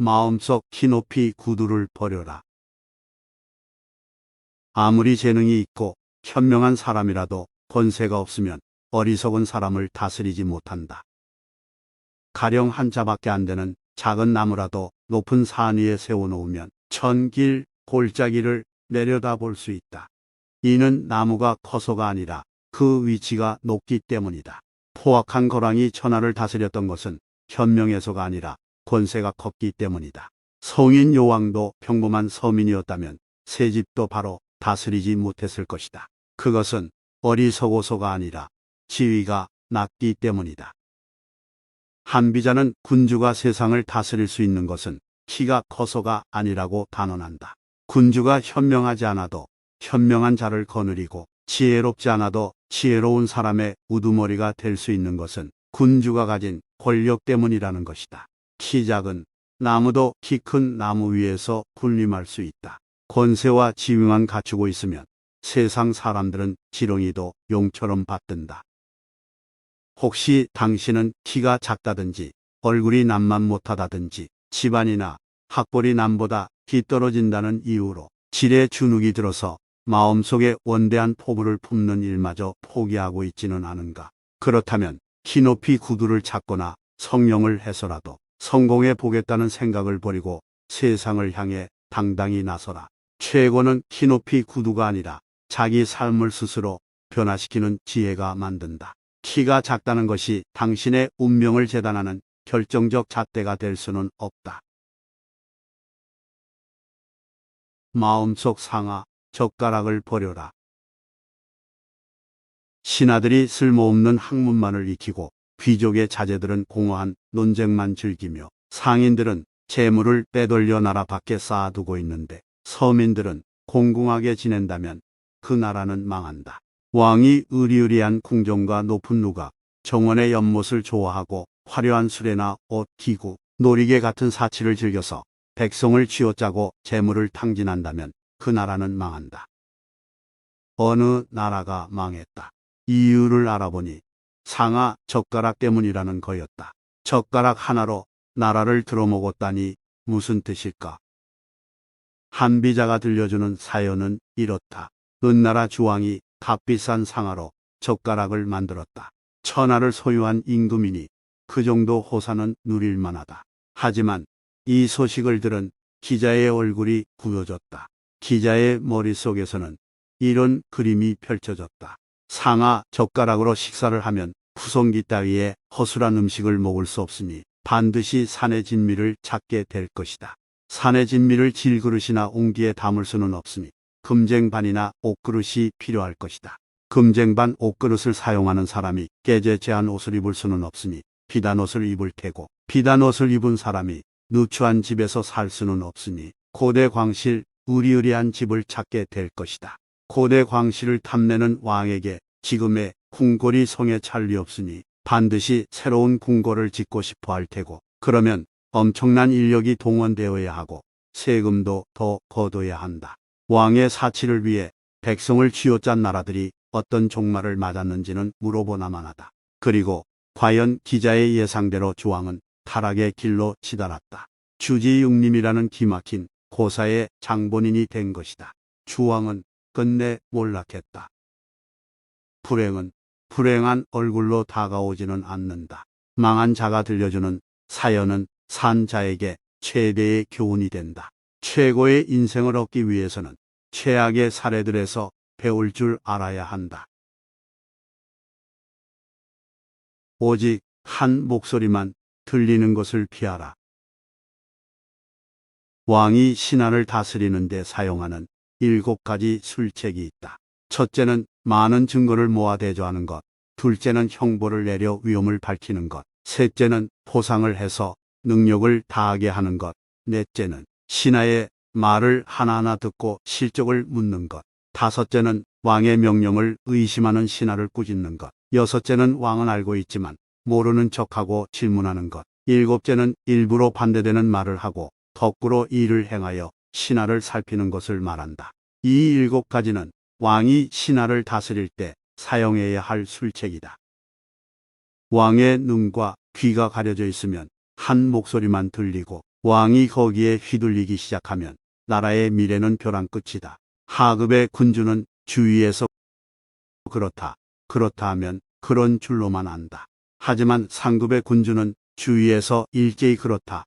마음속 키높이 구두를 버려라. 아무리 재능이 있고 현명한 사람이라도 권세가 없으면 어리석은 사람을 다스리지 못한다. 가령 한 자밖에 안 되는 작은 나무라도 높은 산 위에 세워놓으면 천길 골짜기를 내려다볼 수 있다. 이는 나무가 커서가 아니라 그 위치가 높기 때문이다. 포악한 거랑이 천하를 다스렸던 것은 현명해서가 아니라 권세가 컸기 때문이다. 성인 요왕도 평범한 서민이었다면 새 집도 바로 다스리지 못했을 것이다. 그것은 어리석어서가 아니라 지위가 낮기 때문이다. 한비자는 군주가 세상을 다스릴 수 있는 것은 키가 커서가 아니라고 단언한다. 군주가 현명하지 않아도 현명한 자를 거느리고 지혜롭지 않아도 지혜로운 사람의 우두머리가 될 수 있는 것은 군주가 가진 권력 때문이라는 것이다. 키 작은 나무도 키 큰 나무 위에서 군림할 수 있다. 권세와 지위만 갖추고 있으면 세상 사람들은 지렁이도 용처럼 받든다. 혹시 당신은 키가 작다든지 얼굴이 남만 못하다든지 집안이나 학벌이 남보다 뒤떨어진다는 이유로 지레 주눅이 들어서 마음속에 원대한 포부를 품는 일마저 포기하고 있지는 않은가? 그렇다면 키높이 구두를 찾거나 성령을 해서라도 성공해 보겠다는 생각을 버리고 세상을 향해 당당히 나서라. 최고는 키높이 구두가 아니라 자기 삶을 스스로 변화시키는 지혜가 만든다. 키가 작다는 것이 당신의 운명을 재단하는 결정적 잣대가 될 수는 없다. 마음속 상하, 젓가락을 버려라. 신하들이 쓸모없는 학문만을 익히고 귀족의 자제들은 공허한 논쟁만 즐기며 상인들은 재물을 빼돌려 나라 밖에 쌓아두고 있는데 서민들은 공공하게 지낸다면 그 나라는 망한다. 왕이 의리의리한 궁정과 높은 누각, 정원의 연못을 좋아하고 화려한 수레나 옷, 기구, 놀이개 같은 사치를 즐겨서 백성을 쥐어짜고 재물을 탕진한다면 그 나라는 망한다. 어느 나라가 망했다. 이유를 알아보니 상하 젓가락 때문이라는 거였다. 젓가락 하나로 나라를 들어먹었다니 무슨 뜻일까? 한비자가 들려주는 사연은 이렇다. 은나라 주왕이 값비싼 상하로 젓가락을 만들었다. 천하를 소유한 임금이니 그 정도 호사는 누릴 만하다. 하지만 이 소식을 들은 기자의 얼굴이 굳어졌다. 기자의 머릿속에서는 이런 그림이 펼쳐졌다. 상하 젓가락으로 식사를 하면 푸송기 따위의 허술한 음식을 먹을 수 없으니 반드시 산의 진미를 찾게 될 것이다. 산의 진미를 질그릇이나 옹기에 담을 수는 없으니 금쟁반이나 옷그릇이 필요할 것이다. 금쟁반 옷그릇을 사용하는 사람이 깨제제한 옷을 입을 수는 없으니 비단 옷을 입을 테고 비단 옷을 입은 사람이 누추한 집에서 살 수는 없으니 고대 광실 의리의리한 집을 찾게 될 것이다. 고대 광실을 탐내는 왕에게 지금의 궁궐이 성에 찰 리 없으니 반드시 새로운 궁궐을 짓고 싶어 할 테고 그러면 엄청난 인력이 동원되어야 하고 세금도 더 거둬야 한다. 왕의 사치를 위해 백성을 쥐어짠 나라들이 어떤 종말을 맞았는지는 물어보나만 하다. 그리고 과연 기자의 예상대로 주왕은 타락의 길로 치달았다. 주지육림이라는 기막힌 고사의 장본인이 된 것이다. 주왕은 끝내 몰락했다. 불행은 불행한 얼굴로 다가오지는 않는다. 망한 자가 들려주는 사연은 산 자에게 최대의 교훈이 된다. 최고의 인생을 얻기 위해서는 최악의 사례들에서 배울 줄 알아야 한다. 오직 한 목소리만 들리는 것을 피하라. 왕이 신하를 다스리는 데 사용하는 7가지 술책이 있다. 첫째는 많은 증거를 모아 대조하는 것, 둘째는 형벌을 내려 위험을 밝히는 것, 셋째는 포상을 해서 능력을 다하게 하는 것, 넷째는 신하의 말을 하나하나 듣고 실적을 묻는 것, 다섯째는 왕의 명령을 의심하는 신하를 꾸짖는 것, 여섯째는 왕은 알고 있지만 모르는 척하고 질문하는 것, 일곱째는 일부러 반대되는 말을 하고 거꾸로 일을 행하여 신하를 살피는 것을 말한다. 이 7가지는 왕이 신하를 다스릴 때 사용해야 할 술책이다. 왕의 눈과 귀가 가려져 있으면 한 목소리만 들리고 왕이 거기에 휘둘리기 시작하면 나라의 미래는 벼랑 끝이다. 하급의 군주는 주위에서 그렇다 하면 그런 줄로만 안다. 하지만 상급의 군주는 주위에서 일제히 그렇다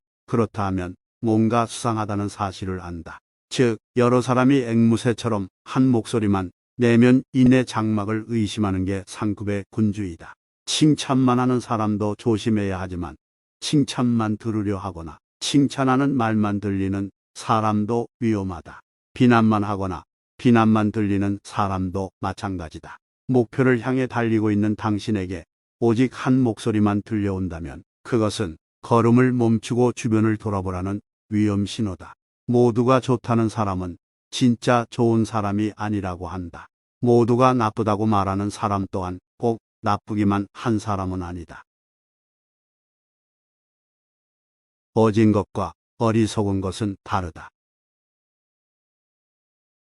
하면 뭔가 수상하다는 사실을 안다. 즉 여러 사람이 앵무새처럼 한 목소리만 내면 이내 장막을 의심하는 게 상급의 군주이다. 칭찬만 하는 사람도 조심해야 하지만 칭찬만 들으려 하거나 칭찬하는 말만 들리는 사람도 위험하다. 비난만 하거나 비난만 들리는 사람도 마찬가지다. 목표를 향해 달리고 있는 당신에게 오직 한 목소리만 들려온다면 그것은 걸음을 멈추고 주변을 돌아보라는 위험 신호다. 모두가 좋다는 사람은 진짜 좋은 사람이 아니라고 한다. 모두가 나쁘다고 말하는 사람 또한 꼭 나쁘기만 한 사람은 아니다. 어진 것과 어리석은 것은 다르다.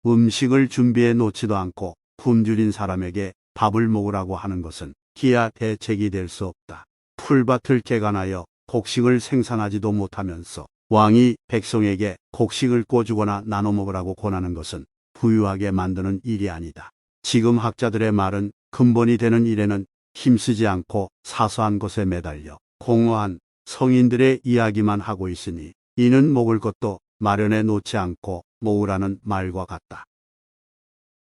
음식을 준비해 놓지도 않고 굶주린 사람에게 밥을 먹으라고 하는 것은 기야 대책이 될 수 없다. 풀밭을 개간하여 곡식을 생산하지도 못하면서 왕이 백성에게 곡식을 꿔주거나 나눠 먹으라고 권하는 것은 부유하게 만드는 일이 아니다. 지금 학자들의 말은 근본이 되는 일에는 힘쓰지 않고 사소한 것에 매달려 공허한 성인들의 이야기만 하고 있으니 이는 먹을 것도 마련해 놓지 않고 모으라는 말과 같다.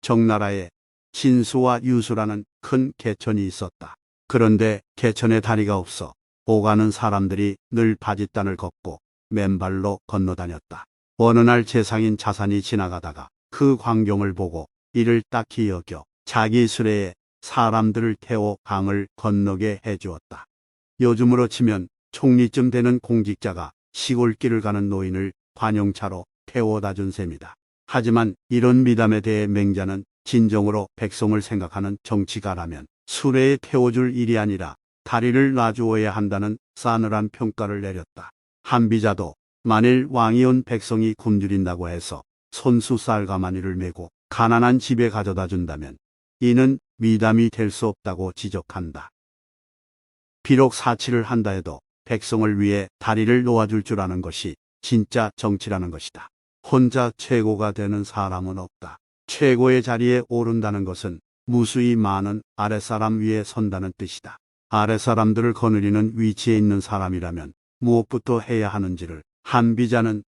정나라에 진수와 유수라는 큰 개천이 있었다. 그런데 개천에 다리가 없어 오가는 사람들이 늘 바짓단을 걷고 맨발로 건너다녔다. 어느 날 재상인 자산이 지나가다가 그 광경을 보고 이를 딱히 여겨 자기 수레에 사람들을 태워 강을 건너게 해주었다. 요즘으로 치면 총리쯤 되는 공직자가 시골길을 가는 노인을 관용차로 태워다 준 셈이다. 하지만 이런 미담에 대해 맹자는 진정으로 백성을 생각하는 정치가라면 수레에 태워줄 일이 아니라 다리를 놔주어야 한다는 싸늘한 평가를 내렸다. 한비자도 만일 왕이 온 백성이 굶주린다고 해서 손수 쌀가마니를 메고 가난한 집에 가져다 준다면 이는 미담이 될 수 없다고 지적한다. 비록 사치를 한다 해도 백성을 위해 다리를 놓아줄 줄 아는 것이 진짜 정치라는 것이다. 혼자 최고가 되는 사람은 없다. 최고의 자리에 오른다는 것은 무수히 많은 아랫사람 위에 선다는 뜻이다. 아랫사람들을 거느리는 위치에 있는 사람이라면 무엇부터 해야 하는지를 한비자는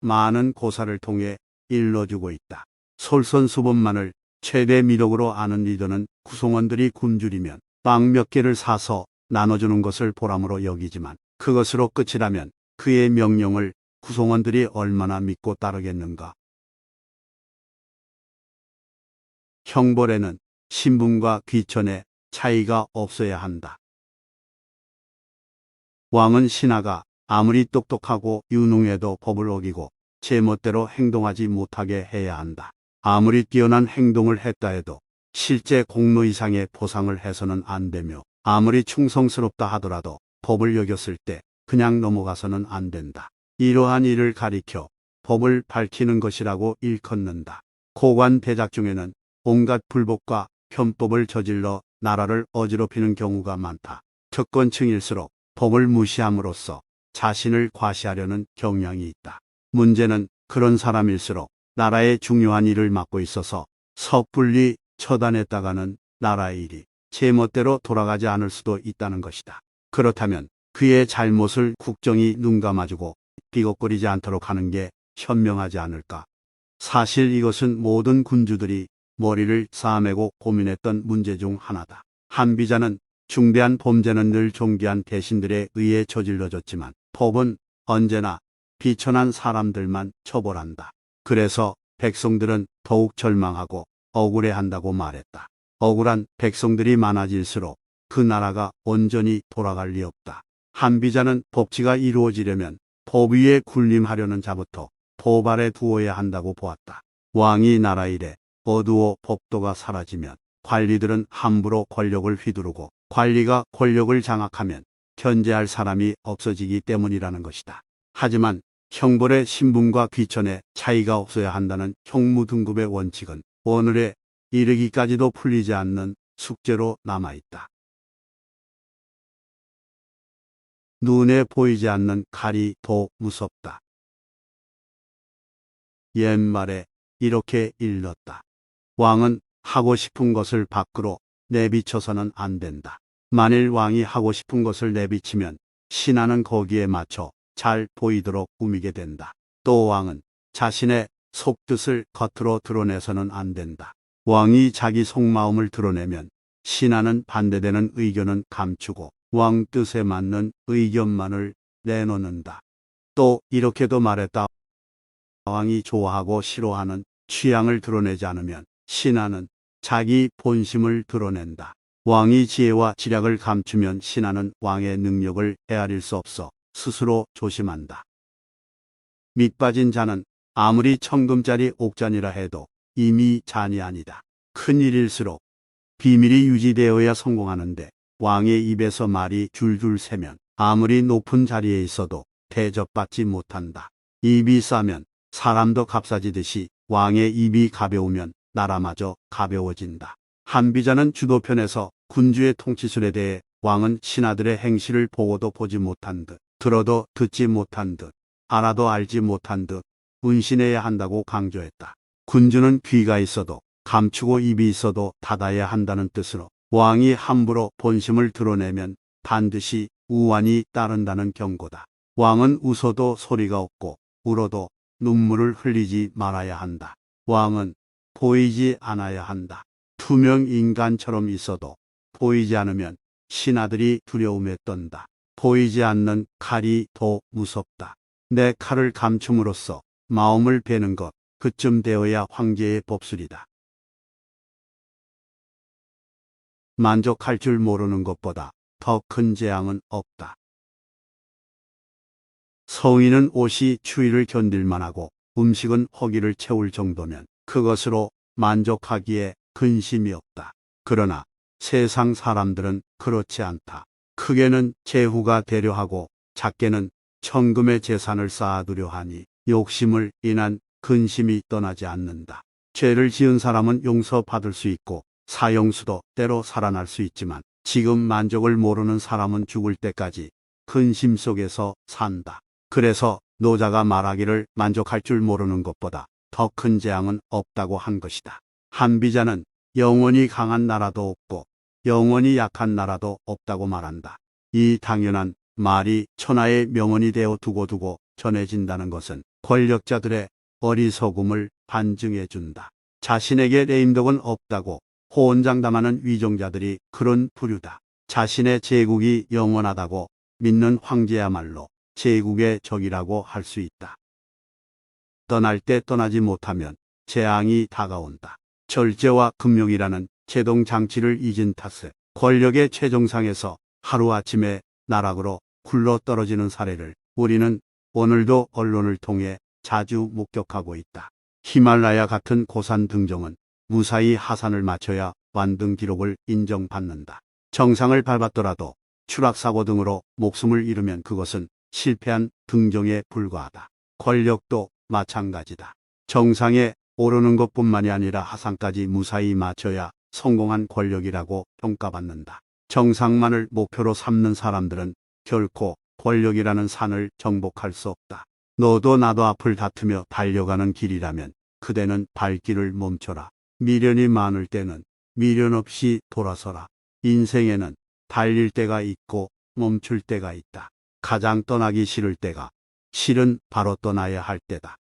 많은 고사를 통해 일러주고 있다. 솔선수범만을 최대 미덕으로 아는 리더는 구성원들이 굶주리면 빵 몇 개를 사서 나눠주는 것을 보람으로 여기지만 그것으로 끝이라면 그의 명령을 구성원들이 얼마나 믿고 따르겠는가. 형벌에는 신분과 귀천에 차이가 없어야 한다. 왕은 신하가 아무리 똑똑하고 유능해도 법을 어기고 제멋대로 행동하지 못하게 해야 한다. 아무리 뛰어난 행동을 했다 해도 실제 공로 이상의 보상을 해서는 안 되며 아무리 충성스럽다 하더라도 법을 어겼을 때 그냥 넘어가서는 안 된다. 이러한 일을 가리켜 법을 밝히는 것이라고 일컫는다. 고관 대작 중에는 온갖 불법과 편법을 저질러 나라를 어지럽히는 경우가 많다. 특권층일수록 법을 무시함으로써 자신을 과시하려는 경향이 있다. 문제는 그런 사람일수록 나라의 중요한 일을 맡고 있어서 섣불리 처단했다가는 나라의 일이 제멋대로 돌아가지 않을 수도 있다는 것이다. 그렇다면 그의 잘못을 국정이 눈감아주고 비겁거리지 않도록 하는 게 현명하지 않을까. 사실 이것은 모든 군주들이 머리를 싸매고 고민했던 문제 중 하나다. 한비자는 중대한 범죄는 늘 존귀한 대신들에 의해 저질러졌지만 법은 언제나 비천한 사람들만 처벌한다. 그래서 백성들은 더욱 절망하고 억울해한다고 말했다. 억울한 백성들이 많아질수록 그 나라가 온전히 돌아갈 리 없다. 한비자는 법치가 이루어지려면 법 위에 군림하려는 자부터 법 아래 두어야 한다고 보았다. 왕이 나라 일에 어두워 법도가 사라지면 관리들은 함부로 권력을 휘두르고 관리가 권력을 장악하면 견제할 사람이 없어지기 때문이라는 것이다. 하지만 형벌의 신분과 귀천에 차이가 없어야 한다는 형무 등급의 원칙은 오늘에 이르기까지도 풀리지 않는 숙제로 남아있다. 눈에 보이지 않는 칼이 더 무섭다. 옛말에 이렇게 일렀다. 왕은 하고 싶은 것을 밖으로 내비쳐서는 안 된다. 만일 왕이 하고 싶은 것을 내비치면 신하는 거기에 맞춰 잘 보이도록 꾸미게 된다. 또 왕은 자신의 속뜻을 겉으로 드러내서는 안 된다. 왕이 자기 속마음을 드러내면 신하는 반대되는 의견은 감추고 왕 뜻에 맞는 의견만을 내놓는다. 또 이렇게도 말했다. 왕이 좋아하고 싫어하는 취향을 드러내지 않으면 신하는 자기 본심을 드러낸다. 왕이 지혜와 지략을 감추면 신하는 왕의 능력을 헤아릴 수 없어 스스로 조심한다. 밑빠진 잔은 아무리 천금짜리 옥잔이라 해도 이미 잔이 아니다. 큰일일수록 비밀이 유지되어야 성공하는데 왕의 입에서 말이 줄줄 새면 아무리 높은 자리에 있어도 대접받지 못한다. 입이 싸면 사람도 값싸지듯이 왕의 입이 가벼우면 나라마저 가벼워진다. 한비자는 주도편에서 군주의 통치술에 대해 왕은 신하들의 행실을 보고도 보지 못한 듯, 들어도 듣지 못한 듯, 알아도 알지 못한 듯 운신해야 한다고 강조했다. 군주는 귀가 있어도 감추고 입이 있어도 닫아야 한다는 뜻으로 왕이 함부로 본심을 드러내면 반드시 우환이 따른다는 경고다. 왕은 웃어도 소리가 없고 울어도 눈물을 흘리지 말아야 한다. 왕은 보이지 않아야 한다. 투명 인간처럼 있어도 보이지 않으면 신하들이 두려움에 떤다. 보이지 않는 칼이 더 무섭다. 내 칼을 감춤으로써 마음을 베는 것, 그쯤 되어야 황제의 법술이다. 만족할 줄 모르는 것보다 더 큰 재앙은 없다. 성인은 옷이 추위를 견딜만 하고 음식은 허기를 채울 정도면 그것으로 만족하기에 근심이 없다. 그러나 세상 사람들은 그렇지 않다. 크게는 제후가 되려 하고 작게는 천금의 재산을 쌓아두려 하니 욕심을 인한 근심이 떠나지 않는다. 죄를 지은 사람은 용서받을 수 있고 사형수도 때로 살아날 수 있지만 지금 만족을 모르는 사람은 죽을 때까지 근심 속에서 산다. 그래서 노자가 말하기를 만족할 줄 모르는 것보다 더 큰 재앙은 없다고 한 것이다. 한비자는 영원히 강한 나라도 없고 영원히 약한 나라도 없다고 말한다. 이 당연한 말이 천하의 명언이 되어 두고두고 전해진다는 것은 권력자들의 어리석음을 반증해 준다. 자신에게 레임덕은 없다고 호언장담하는 위정자들이 그런 부류다. 자신의 제국이 영원하다고 믿는 황제야말로 제국의 적이라고 할 수 있다. 떠날 때 떠나지 못하면 재앙이 다가온다. 절제와 금융이라는 제동 장치를 잊은 탓에 권력의 최정상에서 하루아침에 나락으로 굴러떨어지는 사례를 우리는 오늘도 언론을 통해 자주 목격하고 있다. 히말라야 같은 고산 등정은 무사히 하산을 마쳐야 완등 기록을 인정받는다. 정상을 밟았더라도 추락사고 등으로 목숨을 잃으면 그것은 실패한 등정에 불과하다. 권력도 마찬가지다. 정상에 오르는 것뿐만이 아니라 하산까지 무사히 마쳐야 성공한 권력이라고 평가받는다. 정상만을 목표로 삼는 사람들은 결코 권력이라는 산을 정복할 수 없다. 너도 나도 앞을 다투며 달려가는 길이라면 그대는 발길을 멈춰라. 미련이 많을 때는 미련 없이 돌아서라. 인생에는 달릴 때가 있고 멈출 때가 있다. 가장 떠나기 싫을 때가 실은 바로 떠나야 할 때다.